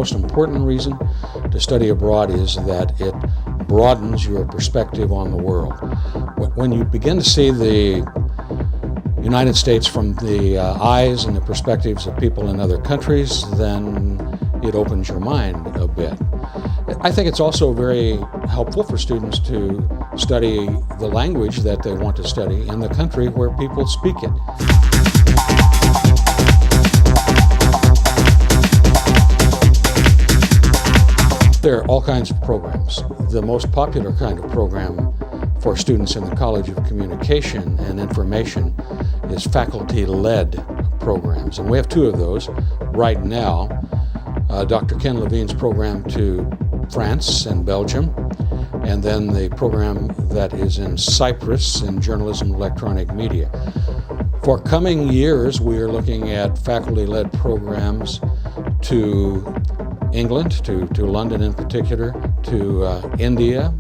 most important reason to study abroad is that it broadens your perspective on the world. When you begin to see the United States from the eyes and the perspectives of people in other countries, then it opens your mind a bit. I think it's also very helpful for students to study the language that they want to study in the country where people speak it. There are all kinds of programs. The most popular kind of program for students in the College of Communication and Information is faculty-led programs, and we have two of those right now. Dr. Ken Levine's program to France and Belgium, and then the program that is in Cyprus in journalism and electronic media. For coming years, we are looking at faculty-led programs to England, to London in particular, to India,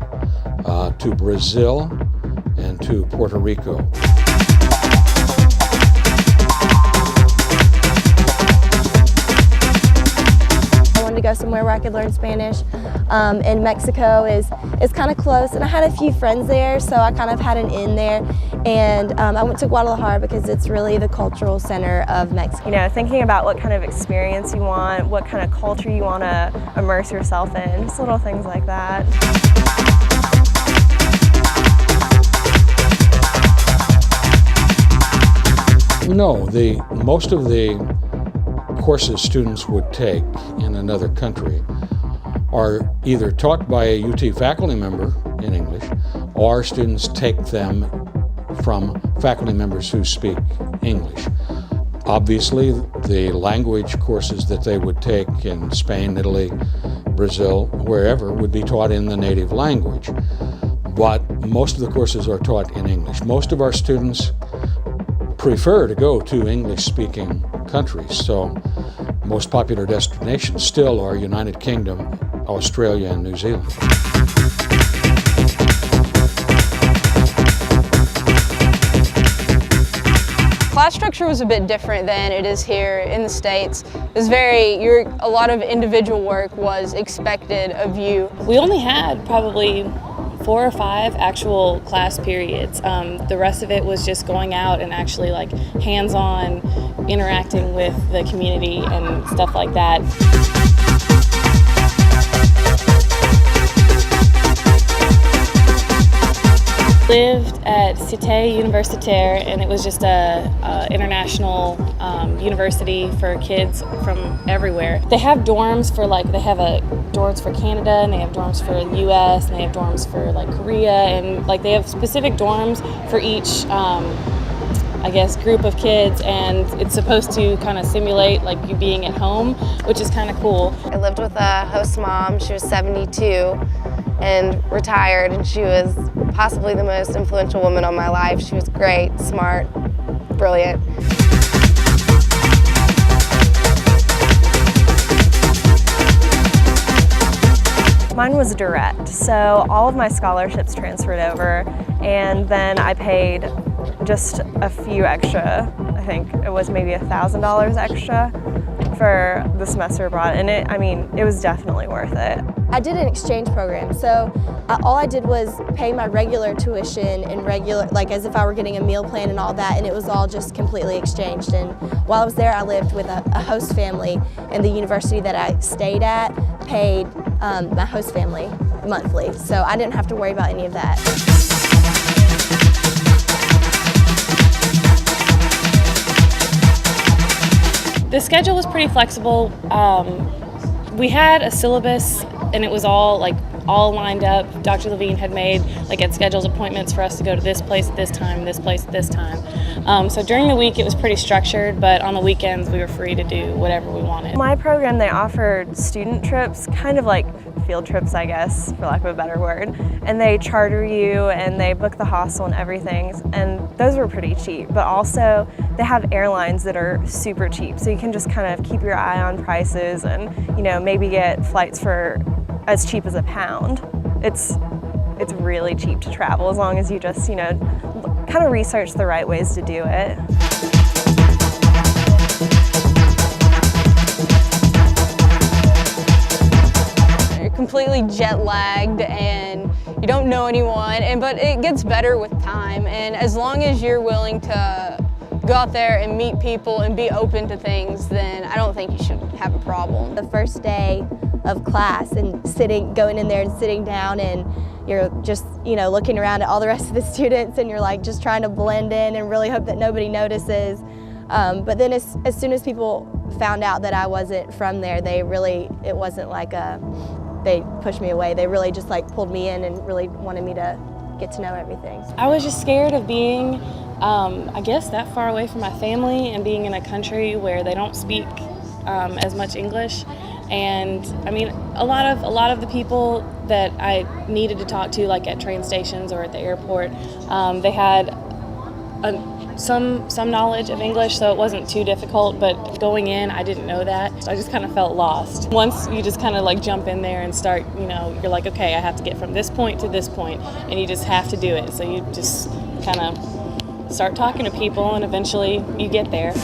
to Brazil, and to Puerto Rico. To go somewhere where I could learn Spanish, and Mexico is kind of close, and I had a few friends there, so I kind of had an in there. And I went to Guadalajara because it's really the cultural center of Mexico. You know, thinking about what kind of experience you want, what kind of culture you want to immerse yourself in, just little things like that. No, most of the courses students would take in another country are either taught by a UT faculty member in English, or students take them from faculty members who speak English. Obviously, the language courses that they would take in Spain, Italy, Brazil, wherever, would be taught in the native language. But most of the courses are taught in English. Most of our students prefer to go to English-speaking countries, so most popular destinations still are United Kingdom, Australia, and New Zealand. Class structure was a bit different than it is here in the States. It was a lot of individual work was expected of you. We only had probably 4 or 5 actual class periods. The rest of it was just going out and actually like hands-on interacting with the community and stuff like that. Lived at Cité Universitaire, and it was just a international university for kids from everywhere. They have dorms for they have dorms for Canada, and they have dorms for the US, and they have dorms for Korea, and they have specific dorms for each I guess group of kids, and it's supposed to kind of simulate you being at home, which is kind of cool. I lived with a host mom. She was 72 and retired, and she was possibly the most influential woman on my life. She was great, smart, brilliant. Mine was direct, so all of my scholarships transferred over, and then I paid just a few extra. I think it was maybe $1,000 extra for the semester abroad, and it was definitely worth it. I did an exchange program, so all I did was pay my regular tuition and as if I were getting a meal plan and all that, and it was all just completely exchanged. And while I was there, I lived with a host family, and the university that I stayed at paid my host family monthly, so I didn't have to worry about any of that. The schedule was pretty flexible. We had a syllabus, and it was all lined up. Dr. Levine had had scheduled appointments for us to go to this place at this time, this place at this time. So during the week it was pretty structured, but on the weekends we were free to do whatever we wanted. My program, they offered student trips, kind of like field trips, I guess, for lack of a better word. And they charter you, and they book the hostel and everything, and those were pretty cheap. But also, they have airlines that are super cheap, so you can just kind of keep your eye on prices and, maybe get flights for as cheap as £1. It's really cheap to travel as long as you just, kind of research the right ways to do it. completely jet lagged and you don't know anyone, but it gets better with time. And as long as you're willing to go out there and meet people and be open to things, then I don't think you should have a problem. The first day of class and going in there and sitting down, and you're just, looking around at all the rest of the students, and you're like just trying to blend in and really hope that nobody notices. But then as soon as people found out that I wasn't from there, it wasn't like they pushed me away. They really just like pulled me in and really wanted me to get to know everything. I was just scared of being, I guess, that far away from my family and being in a country where they don't speak as much English. And I mean, a lot of the people that I needed to talk to, like at train stations or at the airport, they had some knowledge of English, so it wasn't too difficult. But going in, I didn't know that, so I just kind of felt lost. Once you just kind of like jump in there and start, you're like, okay, I have to get from this point to this point, and you just have to do it. So you just kind of start talking to people, and eventually you get there.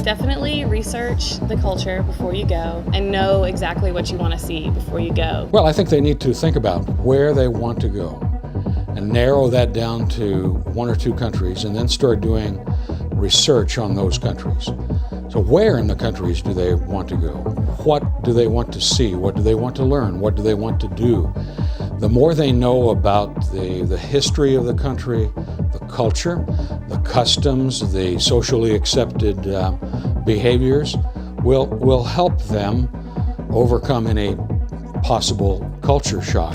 Definitely research the culture before you go and know exactly what you want to see before you go. Well, I think they need to think about where they want to go and narrow that down to 1 or 2 countries, and then start doing research on those countries. So where in the countries do they want to go? What do they want to see? What do they want to learn? What do they want to do? The more they know about the history of the country, the culture, the customs, the socially accepted behaviors, will help them overcome any possible culture shock.